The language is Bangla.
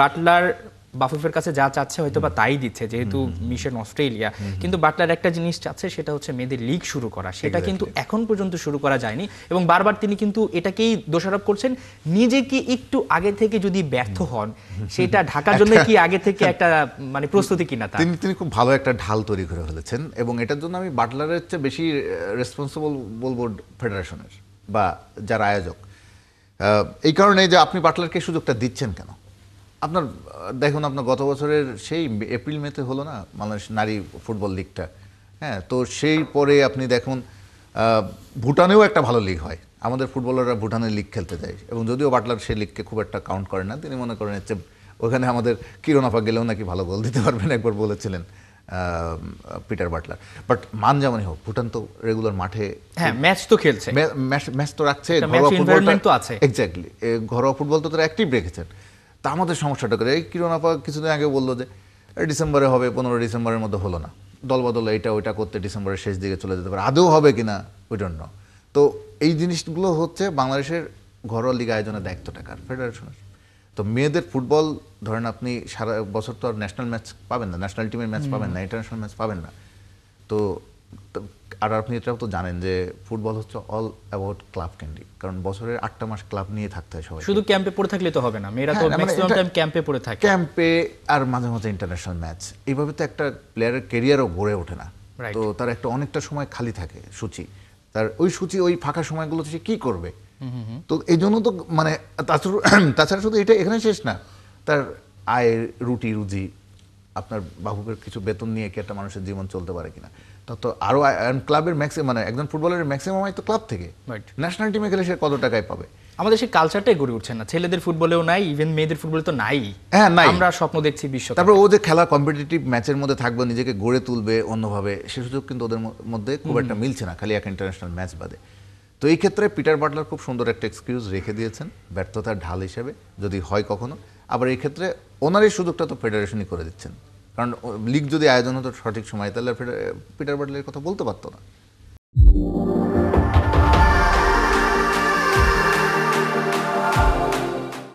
বাটলার বাফুফের কাছে যা চাচ্ছে হয়তো বা তাই দিচ্ছে, যেহেতু মিশন অস্ট্রেলিয়া। কিন্তু বাটলার একটা জিনিস চাচ্ছে, সেটা হচ্ছে মেয়েদের লিগ শুরু করা। সেটা কিন্তু এখন পর্যন্ত শুরু করা যায়নি এবং বারবার তিনি কিন্তু এটাকেই দোষারোপ করছেন। নিজেকে একটু আগে থেকে যদি ব্যর্থ হন, সেটা ঢাকার জন্য কি আগে থেকে একটা মানে প্রস্তুতি কিনা? তিনি খুব ভালো একটা ঢাল তৈরি করে ফেলেছেন এবং এটার জন্য আমি বাটলারের চেয়ে বেশি রেসপন্সিবল বলবো ফেডারেশনের বা যারা আয়োজক। এই কারণে যে আপনি বাটলারকে সুযোগটা দিচ্ছেন কেন? আপনার দেখুন, আপনার গত বছরের সেই এপ্রিল মেতে হলো না বাংলাদেশ নারী ফুটবল লিগটা, হ্যাঁ, তো সেই পরে আপনি দেখুন ভুটানেও একটা ভালো লিগ হয়, আমাদের ফুটবলাররা ভুটানের লিগ খেলতে যায় এবং যদিও বাটলার সেই লিগকে খুব একটা কাউন্ট করেন না, তিনি মনে করেন হচ্ছে ওখানে আমাদের কিরণ আপা গেলেও নাকি ভালো গোল দিতে পারবেন, একবার বলেছিলেন পিটার বাটলার। বাট মান যেমনই হোক, ভুটান তো রেগুলার মাঠে ম্যাচ তো খেলছে, ম্যাচ তো রাখছে, ঘরোয়া ফুটবল তো আছে। এক্স্যাক্টলি, ঘরোয়া ফুটবল তো তারা অ্যাক্টিভ রেখেছেন। তা আমাদের সমস্যাটা করে এই কিরণ আপা কিছুদিন আগে বললো যে ডিসেম্বরে হবে, 15 ডিসেম্বরের মধ্যে হলো না, দলবদল এটা ওইটা করতে ডিসেম্বরের শেষ দিকে চলে যেতে পারে, আদৌ হবে কিনা ওই জন্য। তো এই জিনিসগুলো হচ্ছে বাংলাদেশের ঘরোয়া লিগ আয়োজনের দায়িত্বটা কার? ফেডারেশনের। তো মেয়েদের ফুটবল ধরেন আপনি সারা বছর তো আর ন্যাশনাল ম্যাচ পাবেন না, ন্যাশনাল টিমের ম্যাচ পাবেন না, ইন্টারন্যাশনাল ম্যাচ পাবেন না। তো আর আপনি এটাও তো জানেন যে ফুটবল হচ্ছে অল অ্যাবাউট ক্লাব ক্যান্ডি, কারণ বছরের 8টা মাস ক্লাব নিয়ে থাকতে হয় সবাই। শুধু ক্যাম্পে পড়ে থাকলে তো হবে না, মেয়েরা তো ম্যাক্সিমাম টাইম ক্যাম্পে পড়ে থাকে, ক্যাম্পে আর মাঝে মাঝে ইন্টারন্যাশনাল ম্যাচ। এইভাবে তো একটা প্লেয়ারের ক্যারিয়ারও গড়ে ওঠে না। তো তার একটা অনেকটা সময় খালি থাকে সূচি, তার ওই সূচি ওই ফাঁকা সময়গুলোতে সে কি করবে? তো এই জন্য তো মানে তাছাড়া শুধু এটা এখানে শেষ না, তার আয়ের রুজি আপনার বাবুকের কিছু বেতন নিয়ে কি একটা মানুষের জীবন চলতে পারে কিনা, তো আরো ক্লাবের ম্যাক্সিমাম মানে একজন ফুটবলারের ম্যাক্সিমাম আয় তো ক্লাব থেকে, ন্যাশনাল টিমে গেলে সে কত টাকায় পাবে? আমাদের সেই কালচারটাই গড়ে উঠছে না, ছেলেদের ফুটবলেও নাই, ইভেন মেয়েদের ফুটবলে তো নাই। হ্যাঁ, নাই। আমরা স্বপ্ন দেখছি বিশ্ব, তারপর ও যে খেলা কম্পিটিটিভ ম্যাচের মধ্যে থাকবে, নিজেকে গড়ে তুলবে অন্যভাবে, সে সুযোগ কিন্তু ওদের মধ্যে খুব একটা মিলছে না, খালি এক ইন্টারন্যাশনাল ম্যাচ বাদে। তো এই ক্ষেত্রে পিটার বাটলার খুব সুন্দর একটা এক্সকিউজ রেখে দিয়েছেন ব্যর্থতার ঢাল হিসেবে, যদি হয় কখনো। আবার এই ক্ষেত্রে ওনার এই সুযোগটা তো ফেডারেশনই করে দিচ্ছেন, কারণ লিগ যদি আয়োজন হতো সঠিক সময়, তাহলে পিটার বাটলারের কথা বলতে পারতো না।